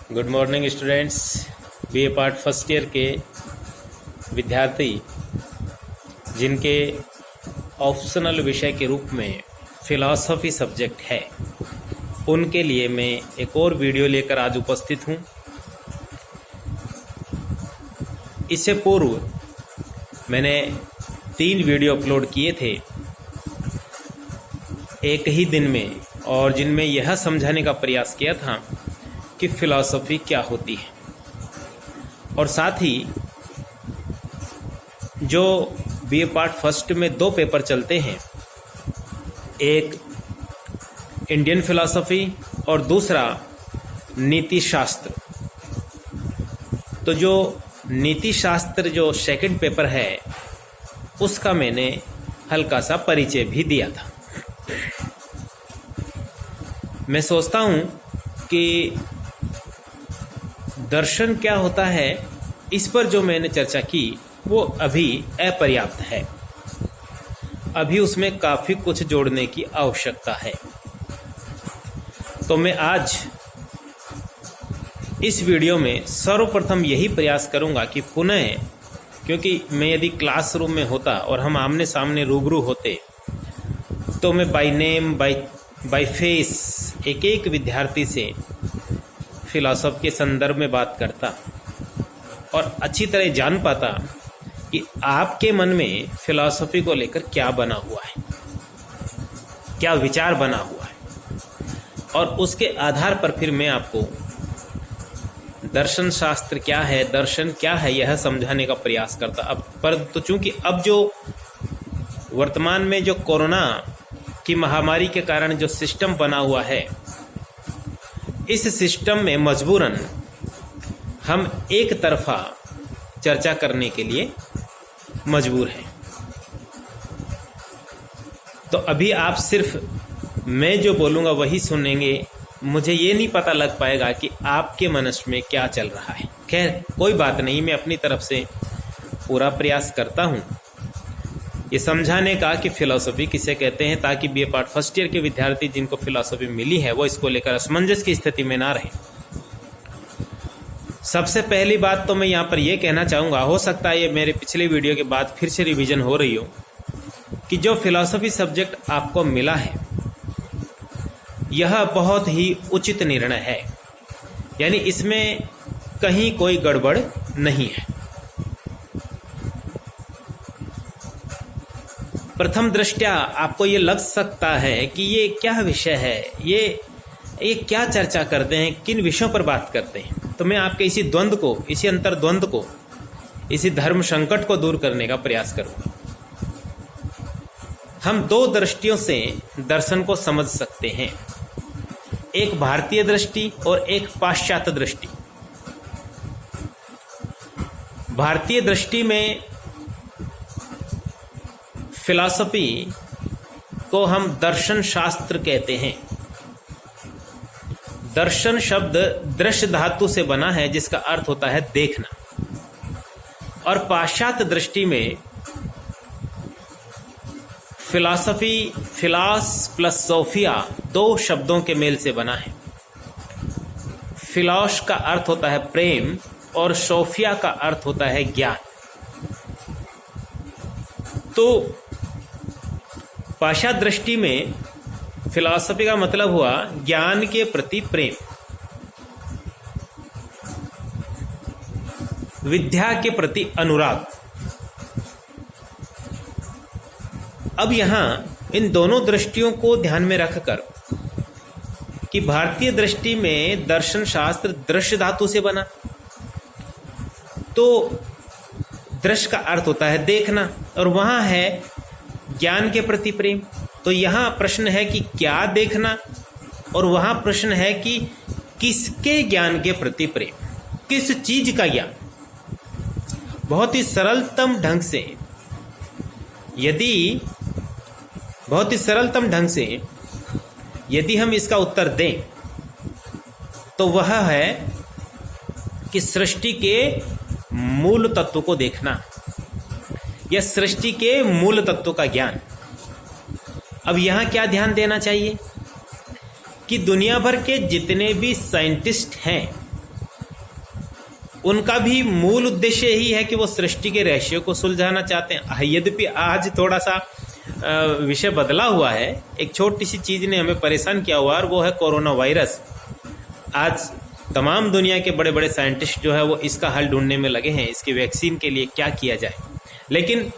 Good morning students. BA part first year के विद्यार्थी जिनके ऑप्शनल विषय के रूप में फिलॉसफी सब्जेक्ट है, उनके लिए मैं एक और वीडियो लेकर आज उपस्थित हूँ। इससे पूर्व मैंने 3 वीडियो अपलोड किए थे एक ही दिन में, और जिनमें यह समझाने का प्रयास किया था कि फिलॉसफी क्या होती है, और साथ ही जो बीए पार्ट फर्स्ट में 2 पेपर चलते हैं, एक इंडियन फिलॉसफी और दूसरा नीति शास्त्र। तो जो नीति शास्त्र जो सेकंड पेपर है, उसका मैंने हल्का सा परिचय भी दिया था। मैं सोचता हूँ कि दर्शन क्या होता है, इस पर जो मैंने चर्चा की वो अभी अपर्याप्त है। अभी उसमें काफ़ी कुछ जोड़ने की आवश्यकता है। तो मैं आज इस वीडियो में सर्वप्रथम यही प्रयास करूंगा कि पुनः, क्योंकि मैं यदि क्लासरूम में होता और हम आमने सामने रूबरू होते, तो मैं बाय नेम बाय फेस एक एक विद्यार्थी से फिलॉसफी के संदर्भ में बात करता और अच्छी तरह जान पाता कि आपके मन में फिलॉसफी को लेकर क्या बना हुआ है, क्या विचार बना हुआ है, और उसके आधार पर फिर मैं आपको दर्शन शास्त्र क्या है, दर्शन क्या है, यह समझाने का प्रयास करता। अब परंतु चूंकि अब जो वर्तमान में जो कोरोना की महामारी के कारण जो सिस्टम बना हुआ है, इस सिस्टम में मजबूरन हम एक तरफा चर्चा करने के लिए मजबूर हैं। तो अभी आप सिर्फ मैं जो बोलूँगा वही सुनेंगे। मुझे ये नहीं पता लग पाएगा कि आपके मनस में क्या चल रहा है। खैर कोई बात नहीं, मैं अपनी तरफ से पूरा प्रयास करता हूँ ये समझाने का कि फिलॉसफी किसे कहते हैं, ताकि बीए पार्ट फर्स्ट ईयर के विद्यार्थी जिनको फिलॉसफी मिली है वो इसको लेकर असमंजस की स्थिति में ना रहे। सबसे पहली बात तो मैं यहाँ पर यह कहना चाहूँगा, हो सकता है ये मेरे पिछले वीडियो के बाद फिर से रिवीजन हो रही हो, कि जो फिलॉसफी सब्जेक्ट आपको मिला है यह बहुत ही उचित निर्णय है, यानी इसमें कहीं कोई गड़बड़ नहीं है। प्रथम दृष्टया आपको ये लग सकता है कि ये क्या विषय है, ये क्या चर्चा करते हैं, किन विषयों पर बात करते हैं। तो मैं आपके इसी द्वंद्व को, इसी अंतर्द्वंद को, इसी धर्म संकट को दूर करने का प्रयास करूंगा। हम 2 दृष्टियों से दर्शन को समझ सकते हैं, एक भारतीय दृष्टि और एक पाश्चात्य दृष्टि। भारतीय दृष्टि में फिलॉसफी को हम दर्शन शास्त्र कहते हैं। दर्शन शब्द दृश्य धातु से बना है, जिसका अर्थ होता है देखना। और पाश्चात्य दृष्टि में फिलॉसफी, फिलॉस प्लस सोफिया 2 शब्दों के मेल से बना है। फिलॉस का अर्थ होता है प्रेम और सोफिया का अर्थ होता है ज्ञान। तो पाश्चात्य दृष्टि में फिलॉसफी का मतलब हुआ ज्ञान के प्रति प्रेम, विद्या के प्रति अनुराग। अब यहां इन दोनों दृष्टियों को ध्यान में रखकर कि भारतीय दृष्टि में दर्शन शास्त्र दृश्य धातु से बना, तो दृश्य का अर्थ होता है देखना, और वहां है ज्ञान के प्रति प्रेम। तो यहाँ प्रश्न है कि क्या देखना, और वहाँ प्रश्न है कि किसके ज्ञान के प्रति प्रेम, किस चीज का ज्ञान। बहुत ही सरलतम ढंग से यदि हम इसका उत्तर दें, तो वह है कि सृष्टि के मूल तत्व को देखना, या सृष्टि के मूल तत्व का ज्ञान। अब यहाँ क्या ध्यान देना चाहिए कि दुनिया भर के जितने भी साइंटिस्ट हैं उनका भी मूल उद्देश्य यही है कि वो सृष्टि के रहस्य को सुलझाना चाहते हैं। यद्यपि आज थोड़ा सा विषय बदला हुआ है, एक छोटी सी चीज ने हमें परेशान किया हुआ है, और वो है कोरोना वायरस। आज तमाम दुनिया के बड़े बड़े साइंटिस्ट जो है वो इसका हल ढूंढने में लगे हैं, इसकी वैक्सीन के लिए क्या किया जाए। लेकिन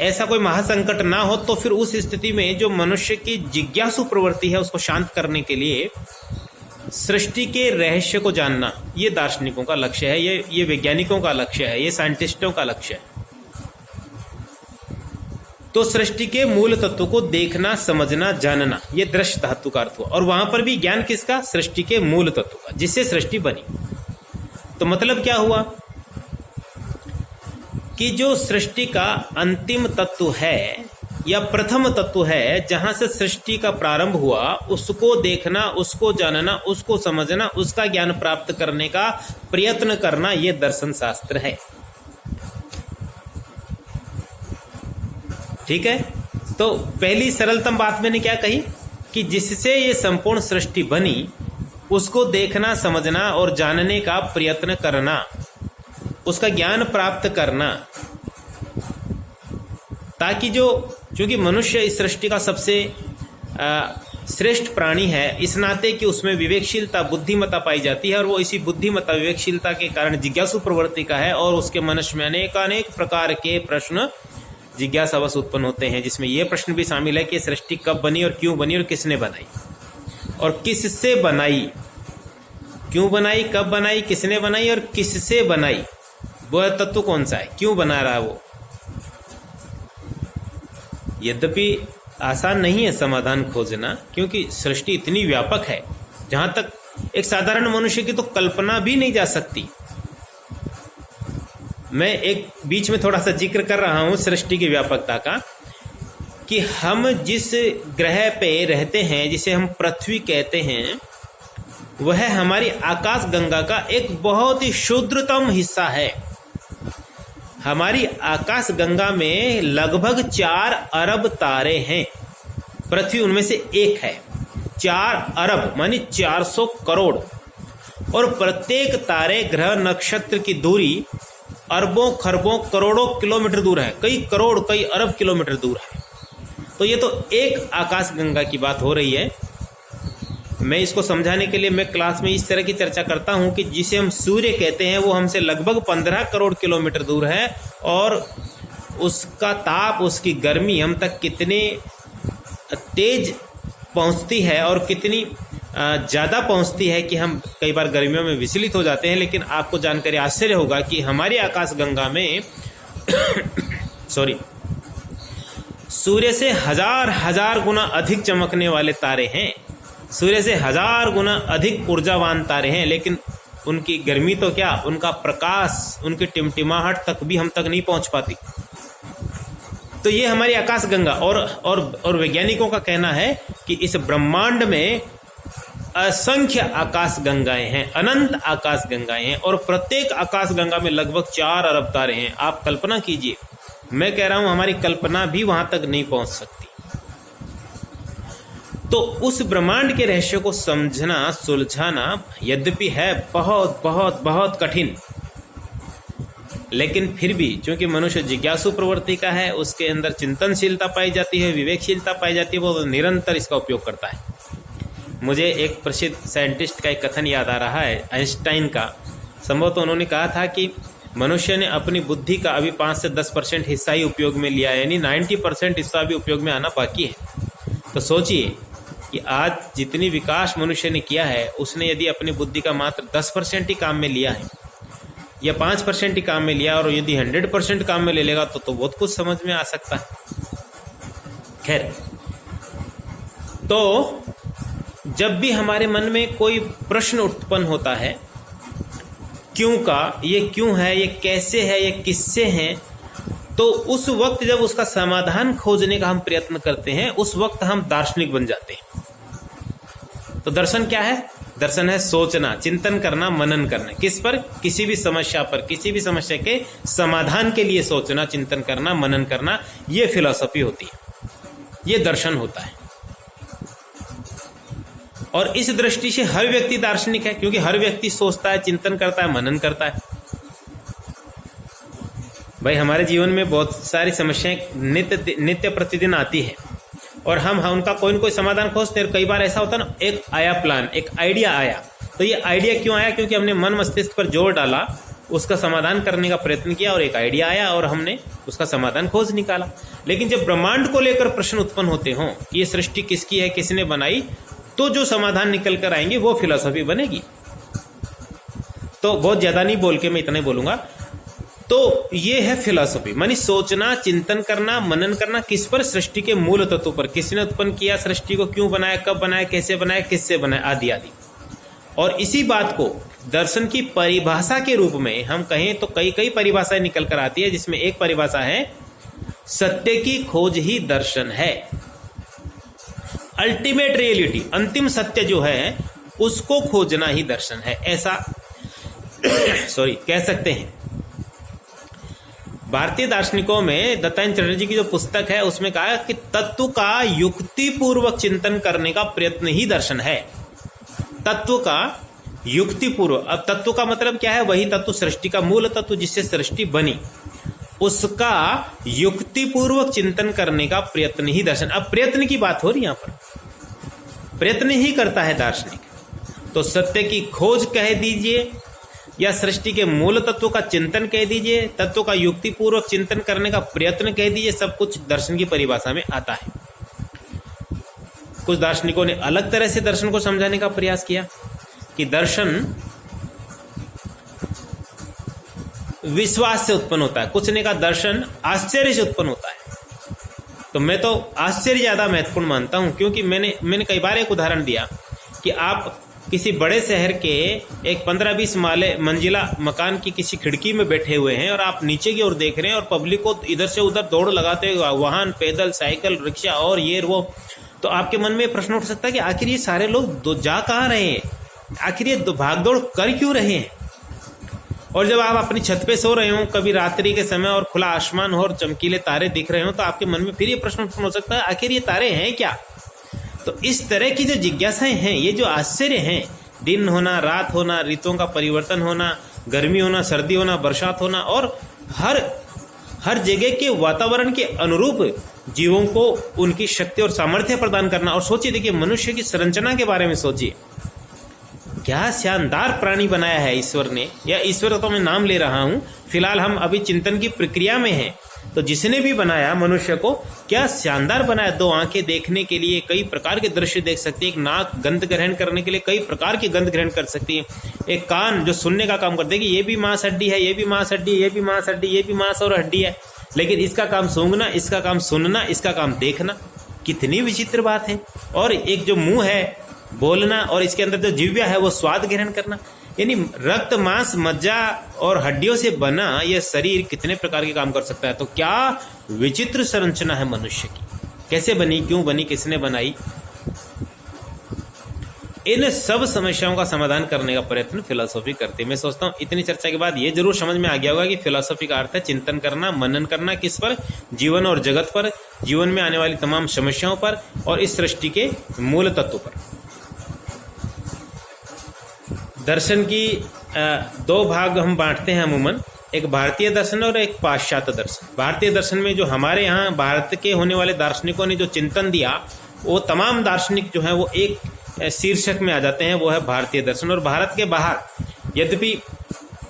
ऐसा कोई महासंकट ना हो तो फिर उस स्थिति में जो मनुष्य की जिज्ञासु प्रवृत्ति है उसको शांत करने के लिए सृष्टि के रहस्य को जानना, ये दार्शनिकों का लक्ष्य है, ये वैज्ञानिकों का लक्ष्य है, ये साइंटिस्टों का लक्ष्य है। तो सृष्टि के मूल तत्व को देखना, समझना, जानना, ये दृश्य धातु का अर्थ हुआ। और वहां पर भी ज्ञान किसका? सृष्टि के मूल तत्व का, जिससे सृष्टि बनी। तो मतलब क्या हुआ कि जो सृष्टि का अंतिम तत्व है या प्रथम तत्व है, जहां से सृष्टि का प्रारंभ हुआ, उसको देखना, उसको जानना, उसको समझना, उसका ज्ञान प्राप्त करने का प्रयत्न करना, यह दर्शन शास्त्र है। ठीक है। तो पहली सरलतम बात मैंने क्या कही कि जिससे ये संपूर्ण सृष्टि बनी, उसको देखना, समझना और जानने का प्रयत्न करना, उसका ज्ञान प्राप्त करना, ताकि चूंकि मनुष्य इस सृष्टि का सबसे श्रेष्ठ प्राणी है, इस नाते कि उसमें विवेकशीलता, बुद्धिमत्ता पाई जाती है, और वो इसी बुद्धिमत्ता, विवेकशीलता के कारण जिज्ञासु प्रवृत्ति का है, और उसके मनुष्य में अनेक प्रकार के प्रश्न जिज्ञासावश उत्पन्न होते हैं, जिसमें यह प्रश्न भी शामिल है कि सृष्टि कब बनी और क्यों बनी और किसने बनाई और किससे बनाई, क्यों बनाई, कब बनाई, किसने बनाई और किससे बनाई, वो तत्व कौन सा है, क्यों बना रहा है वो। यद्यपि आसान नहीं है समाधान खोजना, क्योंकि सृष्टि इतनी व्यापक है जहां तक एक साधारण मनुष्य की तो कल्पना भी नहीं जा सकती। मैं एक बीच में थोड़ा सा जिक्र कर रहा हूं सृष्टि की व्यापकता का, कि हम जिस ग्रह पे रहते हैं, जिसे हम पृथ्वी कहते हैं, वह हमारी आकाश गंगा का एक बहुत ही क्षुद्रतम हिस्सा है। हमारी आकाश गंगा में लगभग 4 अरब तारे हैं, पृथ्वी उनमें से एक है। 4 अरब मानी 400 करोड़, और प्रत्येक तारे, ग्रह, नक्षत्र की दूरी अरबों, खरबों, करोड़ों किलोमीटर दूर है, कई करोड़, कई अरब किलोमीटर दूर है। तो ये तो एक आकाश गंगा की बात हो रही है। मैं इसको समझाने के लिए मैं क्लास में इस तरह की चर्चा करता हूं कि जिसे हम सूर्य कहते हैं वो हमसे लगभग 15 करोड़ किलोमीटर दूर है, और उसका ताप, उसकी गर्मी हम तक कितने तेज पहुंचती है और कितनी ज़्यादा पहुंचती है कि हम कई बार गर्मियों में विचलित हो जाते हैं। लेकिन आपको जानकर आश्चर्य होगा कि हमारी आकाश गंगा में सूर्य से हजार गुना अधिक चमकने वाले तारे हैं, सूर्य से 1000 गुना अधिक ऊर्जावान तारे हैं, लेकिन उनकी गर्मी तो क्या, उनका प्रकाश, उनकी टिमटिमाहट तक भी हम तक नहीं पहुंच पाती। तो ये हमारी आकाश गंगा, और वैज्ञानिकों का कहना है कि इस ब्रह्मांड में असंख्य आकाश गंगाएं हैं, अनंत आकाश गंगाएं हैं, और प्रत्येक आकाश गंगा में लगभग 4 अरब तारे हैं। आप कल्पना कीजिए, मैं कह रहा हूं हमारी कल्पना भी वहां तक नहीं पहुंच सकती। तो उस ब्रह्मांड के रहस्य को समझना, सुलझाना यद्यपि है बहुत बहुत बहुत कठिन, लेकिन फिर भी चूंकि मनुष्य जिज्ञासु प्रवृत्ति का है, उसके अंदर चिंतनशीलता पाई जाती है, विवेकशीलता पाई जाती है, वो निरंतर इसका उपयोग करता है। मुझे एक प्रसिद्ध साइंटिस्ट का एक कथन याद आ रहा है, आइंस्टाइन का। संभवतः उन्होंने कहा था कि मनुष्य ने अपनी बुद्धि का अभी 5 से 10% हिस्सा ही उपयोग में लिया है, यानी 90% हिस्सा भी उपयोग में आना बाकी है। तो सोचिए कि आज जितनी विकास मनुष्य ने किया है, उसने यदि अपनी बुद्धि का मात्र 10% ही काम में लिया है या 5% ही काम में लिया, और यदि 100% काम में ले लेगा तो बहुत कुछ समझ में आ सकता है। खैर, तो जब भी हमारे मन में कोई प्रश्न उत्पन्न होता है, क्यों का, ये क्यों है, ये कैसे है, ये किससे है, तो उस वक्त जब उसका समाधान खोजने का हम प्रयत्न करते हैं, उस वक्त हम दार्शनिक बन जाते हैं। तो दर्शन क्या है? दर्शन है सोचना, चिंतन करना, मनन करना। किस पर? किसी भी समस्या पर, किसी भी समस्या के समाधान के लिए सोचना, चिंतन करना, मनन करना, ये फिलॉसफी होती है, ये दर्शन होता है। और इस दृष्टि से हर व्यक्ति दार्शनिक है, क्योंकि हर व्यक्ति सोचता है, चिंतन करता है, मनन करता है। भाई हमारे जीवन में बहुत सारी समस्याएं नित्य प्रतिदिन आती है और हम उनका कोई न कोई समाधान खोजते हैं। कई बार ऐसा होता है ना, एक आया प्लान, एक आइडिया आया, तो ये आइडिया क्यों आया? क्योंकि हमने मन मस्तिष्क पर जोर डाला, उसका समाधान करने का प्रयत्न किया और एक आइडिया आया और हमने उसका समाधान खोज निकाला। लेकिन जब ब्रह्मांड को लेकर प्रश्न उत्पन्न होते हों कि ये सृष्टि किसकी है, किसने बनाई, तो जो समाधान निकल कर आएंगे वो फिलॉसफी बनेगी। तो बहुत ज्यादा नहीं बोल के मैं इतना ही बोलूंगा। तो ये है फिलॉसफी, मानी सोचना, चिंतन करना, मनन करना, किस पर? सृष्टि के मूल तत्व पर। किसने उत्पन्न किया सृष्टि को, क्यों बनाया, कब बनाया, कैसे बनाया, किससे बनाया, आदि आदि। और इसी बात को दर्शन की परिभाषा के रूप में हम कहें तो कई कई परिभाषाएं निकल कर आती है, जिसमें एक परिभाषा है सत्य की खोज ही दर्शन है। अल्टीमेट रियलिटी, अंतिम सत्य जो है उसको खोजना ही दर्शन है, ऐसा कह सकते हैं। भारतीय दार्शनिकों में दत्तात्रेय चटर्जी की जो पुस्तक है उसमें कहा कि तत्व का युक्तिपूर्वक चिंतन करने का प्रयत्न ही दर्शन है। तत्व का युक्तिपूर्वक, अब तत्व का मतलब क्या है? वही तत्व, सृष्टि का मूल तत्व जिससे सृष्टि बनी, उसका युक्तिपूर्वक चिंतन करने का प्रयत्न ही दर्शन। अब प्रयत्न की बात हो रही है, यहां पर प्रयत्न ही करता है दार्शनिक। तो सत्य की खोज कह दीजिए या सृष्टि के मूल तत्व का चिंतन कह दीजिए, तत्व का युक्तिपूर्वक चिंतन करने का प्रयत्न कह दीजिए, सब कुछ दर्शन की परिभाषा में आता है। कुछ दार्शनिकों ने अलग तरह से दर्शन को समझाने का प्रयास किया कि दर्शन विश्वास से उत्पन्न होता है, कुछ ने कहा दर्शन आश्चर्य से उत्पन्न होता है। तो मैं तो आश्चर्य ज्यादा महत्वपूर्ण मानता हूं, क्योंकि मैंने कई बार एक उदाहरण दिया कि आप किसी बड़े शहर के एक 15-20 मंजिला मकान की किसी खिड़की में बैठे हुए हैं और आप नीचे की ओर देख रहे हैं और पब्लिक को इधर से उधर दौड़ लगाते हुए, वाहन, पैदल, साइकिल, रिक्शा और ये वो, तो आपके मन में प्रश्न उठ सकता है कि आखिर ये सारे लोग जा कहाँ रहे हैं, आखिर ये भागदौड़ कर क्यों रहे हैं? और जब आप अपनी छत पे सो रहे हो, कभी रात्रि के समय और खुला आसमान हो और चमकीले तारे दिख रहे हो, तो आपके मन में फिर ये प्रश्न उत्पन्न हो सकता है आखिर ये तारे हैं क्या? तो इस तरह की जो जिज्ञासाएं हैं, ये जो आश्चर्य हैं, दिन होना, रात होना, ऋतुओं का परिवर्तन होना, गर्मी होना, सर्दी होना, बरसात होना, और हर जगह के वातावरण के अनुरूप जीवों को उनकी शक्ति और सामर्थ्य प्रदान करना। और सोचिए, देखिए मनुष्य की संरचना के बारे में सोचिए, क्या शानदार प्राणी बनाया है ईश्वर ने, या ईश्वर का तो मैं नाम ले रहा हूं, फिलहाल हम अभी चिंतन की प्रक्रिया में हैं। तो जिसने भी बनाया मनुष्य को, क्या शानदार बनाया। 2 आंखें देखने के लिए कई प्रकार के दृश्य देख सकती है, एक नाक गंध ग्रहण करने के लिए कई प्रकार की गंध ग्रहण कर सकती है, एक कान जो सुनने का काम करते हैं कि ये भी मांस हड्डी है, ये भी मांस हड्डी, ये भी मांस हड्डी, ये भी मांस और हड्डी है, लेकिन इसका काम सूंघना, इसका काम सुनना, इसका काम देखना। कितनी विचित्र बात है। और एक जो मुंह है बोलना, और इसके अंदर जो जिह्वा है वो स्वाद ग्रहण करना। यानी रक्त, मांस, मज्जा और हड्डियों से बना यह शरीर कितने प्रकार के काम कर सकता है। तो क्या विचित्र संरचना है मनुष्य की, कैसे बनी, क्यों बनी, किसने बनाई। इन सब समस्याओं का समाधान करने का प्रयत्न फिलॉसफी करती है। मैं सोचता हूँ इतनी चर्चा के बाद ये जरूर समझ में आ गया होगा कि फिलॉसफी का अर्थ है चिंतन करना, मनन करना, किस पर? जीवन और जगत पर, जीवन में आने वाली तमाम समस्याओं पर और इस सृष्टि के मूल तत्व पर। दर्शन की 2 भाग हम बांटते हैं अमूमन, एक भारतीय दर्शन और एक पाश्चात्य दर्शन। भारतीय दर्शन में जो हमारे यहाँ भारत के होने वाले दार्शनिकों ने जो चिंतन दिया, वो तमाम दार्शनिक जो है वो एक शीर्षक में आ जाते हैं, वो है भारतीय दर्शन। और भारत के बाहर यद्यपि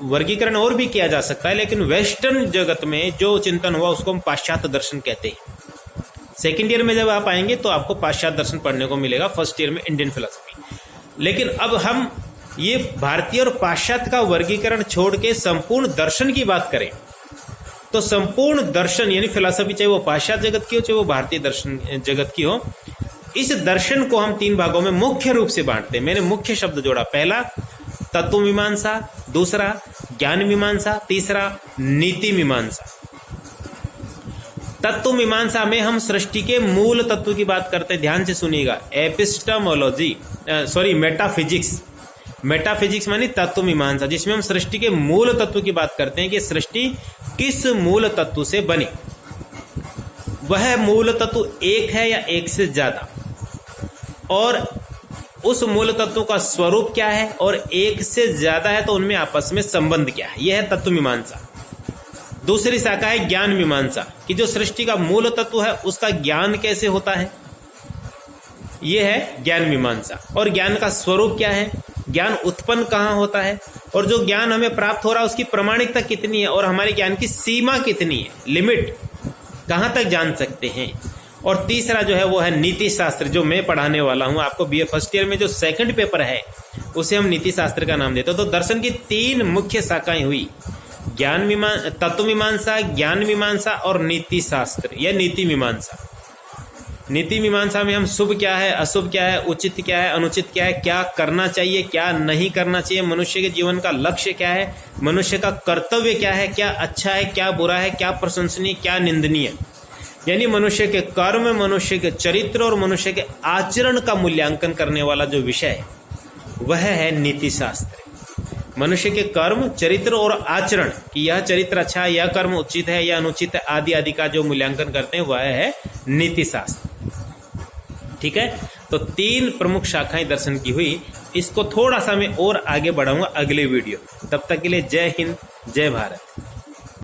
वर्गीकरण और भी किया जा सकता है, लेकिन वेस्टर्न जगत में जो चिंतन हुआ उसको हम पाश्चात्य दर्शन कहते हैं। सेकेंड ईयर में जब आप आएंगे तो आपको पाश्चात्य दर्शन पढ़ने को मिलेगा, फर्स्ट ईयर में इंडियन फिलॉसफी। लेकिन अब हम ये भारतीय और पाश्चात्य का वर्गीकरण छोड़ के संपूर्ण दर्शन की बात करें, तो संपूर्ण दर्शन यानी फिलॉसफी, चाहे वो पाश्चात्य जगत की हो, चाहे वो भारतीय दर्शन जगत की हो, इस दर्शन को हम 3 भागों में मुख्य रूप से बांटते हैं। मैंने मुख्य शब्द जोड़ा, पहला तत्व मीमांसा, दूसरा ज्ञान मीमांसा, तीसरा नीति मीमांसा। तत्व मीमांसा में हम सृष्टि के मूल तत्व की बात करते हैं, ध्यान से सुनिएगा, एपिस्टेमोलॉजी, मेटाफिजिक्स मानी तत्व मीमांसा, जिसमें हम सृष्टि के मूल तत्व की बात करते हैं कि सृष्टि किस मूल तत्व से बनी, वह मूल तत्व एक है या एक से ज्यादा, और उस मूल तत्व का स्वरूप क्या है, और एक से ज्यादा है तो उनमें आपस में संबंध क्या है, यह है तत्व मीमांसा। दूसरी शाखा है ज्ञान मीमांसा, कि जो सृष्टि का मूल तत्व है उसका ज्ञान कैसे होता है, ये है ज्ञान मीमांसा। और ज्ञान का स्वरूप क्या है, ज्ञान उत्पन्न कहाँ होता है, और जो ज्ञान हमें प्राप्त हो रहा है उसकी प्रामाणिकता कितनी है, और हमारे ज्ञान की सीमा कितनी है, लिमिट कहाँ तक जान सकते हैं। और तीसरा जो है वो है नीति शास्त्र, जो मैं पढ़ाने वाला हूँ आपको बीए फर्स्ट ईयर में। जो सेकंड पेपर है उसे हम नीति शास्त्र का नाम देते हैं। तो दर्शन की 3 मुख्य शाखाएं हुई, तत्व मीमांसा, ज्ञान मीमांसा और नीति शास्त्र या नीति मीमांसा। नीति मीमांसा में हम शुभ क्या है, अशुभ क्या है, उचित क्या है, अनुचित क्या है, क्या करना चाहिए, क्या नहीं करना चाहिए, मनुष्य के जीवन का लक्ष्य क्या है, मनुष्य का कर्तव्य क्या है, क्या अच्छा है, क्या बुरा है, क्या प्रशंसनीय, क्या निंदनीय, यानी मनुष्य के कर्म, मनुष्य के चरित्र और मनुष्य के आचरण का मूल्यांकन करने वाला जो विषय है वह है नीति शास्त्र। मनुष्य के कर्म, चरित्र और आचरण, कि यह चरित्र अच्छा है, यह कर्म उचित है या अनुचित है, आदि आदि का जो मूल्यांकन करते हैं वह है नीति शास्त्र। ठीक है, तो 3 प्रमुख शाखाएं दर्शन की हुई। इसको थोड़ा सा मैं और आगे बढ़ाऊंगा अगले वीडियो। तब तक के लिए जय हिंद, जय भारत।